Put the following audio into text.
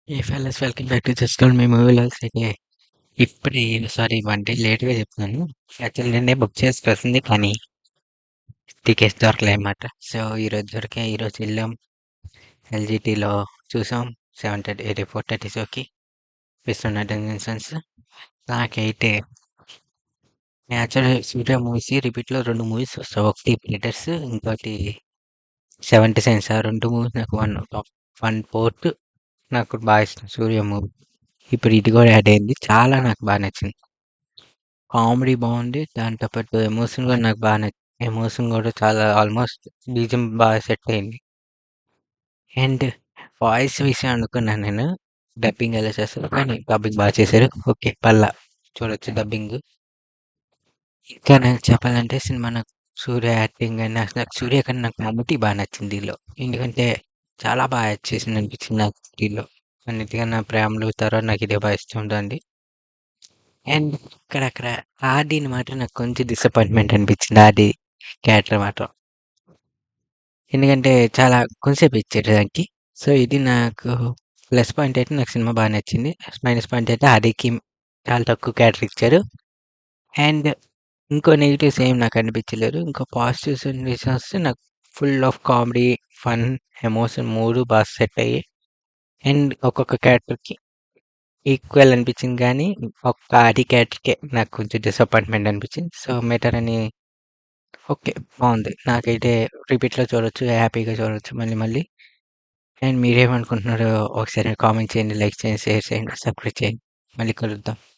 A fellas welcome back to just call me movie logs. అయితే ఇప్పుడే sorry 1 day లేట్‌గా చెప్తున్నాను. యాక్చువల్లీ నిన్నే బుక్ చేసుకోవాల్సింది కానీ టికెట్స్ దొరకలే అన్నమాట. సో ఈరోజు దొరికాయి. ఈరోజు వెళ్ళాం. ఎల్‌జీటీలో చూసాం. 7:30 ఇది 4:30 షోకి విశ్వనాథ్ సన్స్. నాకైతే యాక్చువల్లీ సూర్య మూవీస్ రిపీట్‌లో 2 మూవీస్ చూస్తా. ఒకటి 'ప్రిడేటర్స్' ఇంకోటి 'సెవెంత్ సెన్స్'. ఆ 2 మూవీస్ నాకు వన్ ఫోర్త్ నాకు బాగా ఇష్టం సూర్య మూవీ. ఇప్పుడు ఇది కూడా యాడ్ అయింది. చాలా నాకు బాగా నచ్చింది. కామెడీ బాగుంది. దాంతో పాటు ఎమోషన్ కూడా నాకు బాగా నచ్చింది. ఎమోషన్ కూడా చాలా ఆల్మోస్ట్ బీజిఎం బాగా సెట్ అయింది. అండ్ వాయిస్ విషయం అనుకున్నాను నేను. డబ్బింగ్ ఎలా చేస్తారు కానీ డబ్బింగ్ బాగా చేశారు. ఓకే పల్లా చూడొచ్చు డబ్బింగ్. ఇంకా నాకు చెప్పాలంటే సినిమా నాకు సూర్య యాక్టింగ్ కానీ నాకు సూర్య కన్నా నాకు మమ్ముట్టి బాగా నచ్చింది దీనిలో. ఎందుకంటే చాలా బాగా యాక్ట్ చేసింది అనిపించింది నాకు దీనిలో. అన్నిటికన్నా ప్రేమలు తర్వాత నాకు ఇదే బాగా ఇష్టం ఉంటుంది. అండ్ అక్కడక్కడ ఆర్‌డీని మాత్రం నాకు కొంచెం డిసప్పాయింట్‌మెంట్ అనిపించింది. ఆర్‌డీ క్యారెక్టర్ మాత్రం. ఎందుకంటే చాలా కొంచెంసేపు ఇచ్చారు దానికి. సో, ఇది నాకు ప్లస్ పాయింట్ అయితే నాకు సినిమా బాగా నచ్చింది. మైనస్ పాయింట్ అయితే ఆర్‌డీకి చాలా తక్కువ క్యారెక్టర్ ఇచ్చారు. అండ్ ఇంకో నెగెటివ్స్ ఏం నాకు అనిపించలేదు. ఇంకో పాజిటివ్స్ విషయం వస్తే నాకు full of comedy, fun, emotion 3 బాగా సెట్ అయ్యాయి. అండ్ ఒక్కొక్క క్యారెక్టర్‌కి ఈక్వల్ అనిపించింది కానీ ఒక్క ఆర్‌డీ క్యారెక్టర్‌కే నాకు కొంచెం డిసప్పాయింట్‌మెంట్ అనిపించింది. సో, మిగతావన్నీ ఓకే. బావుంది. నాకైతే రిపీట్‌లో చూడొచ్చు. హ్యాపీగా చూడొచ్చు మళ్ళీ మళ్ళీ. అండ్ మీరేమనుకుంటున్నారో ఒకసారి కామెంట్ చేయండి, లైక్ చేయండి, షేర్ చేయండి, సబ్స్క్రైబ్ చేయండి. మళ్ళీ కలుద్దాం.